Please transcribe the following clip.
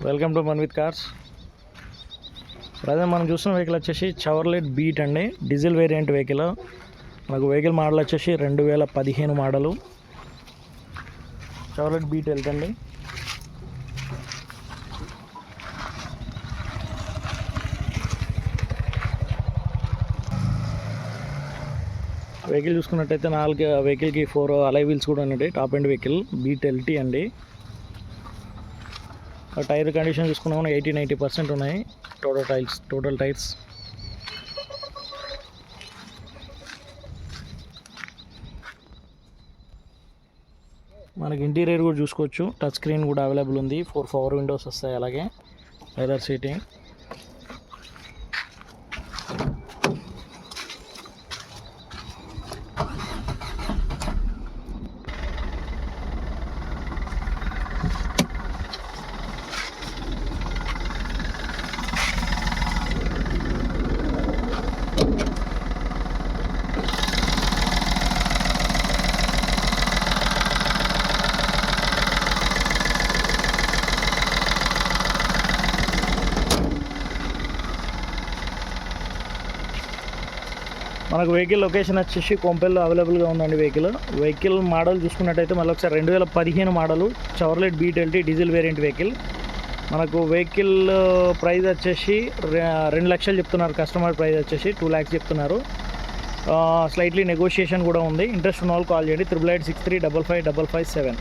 Welcome to Manvith cars. Present మనం చూస్తున్న vehicle వచ్చేసి చవర్లెట్ బీట్ అండి, డీజిల్ వేరియంట్ వెహికల్. మనకు వెహికల్ మోడల్ వచ్చేసి 2015 మోడలు చవర్లెట్ బీట్ వెళ్తండి. వెహికల్ చూసుకున్నట్టయితే 4 వెహికల్కి 4 అలై వీల్స్ కూడా ఉన్నాయి. Top end vehicle beat LT అండి. టైర్ కండిషన్ చూసుకున్నాము 80-90% ఉన్నాయి. టోటల్ టైర్స్ మనకి ఇంటీరియర్ కూడా చూసుకోవచ్చు. టచ్ స్క్రీన్ కూడా అవైలబుల్ ఉంది. 4 పవర్ విండోస్ వస్తాయి. అలాగే లెదర్ సీటింగ్. మనకు వెహికల్ లొకేషన్ వచ్చేసి కొంపెల్లో అవైలబుల్గా ఉందండి. వెహికల్ మోడల్ చూసుకున్నట్టయితే మళ్ళీ ఒకసారి 2015 model Chevrolet beat LT diesel variant vehicle. మనకు వెహికల్ ప్రైస్ వచ్చేసి 2 లక్షలు చెప్తున్నారు. కస్టమర్ ప్రైస్ వచ్చేసి 2 lakhs చెప్తున్నారు. స్లైట్లీ నెగోషియేషన్ కూడా ఉంది. ఇంట్రెస్ట్ ఉన్న వాళ్ళు కాల్ చేయండి. 8886355557.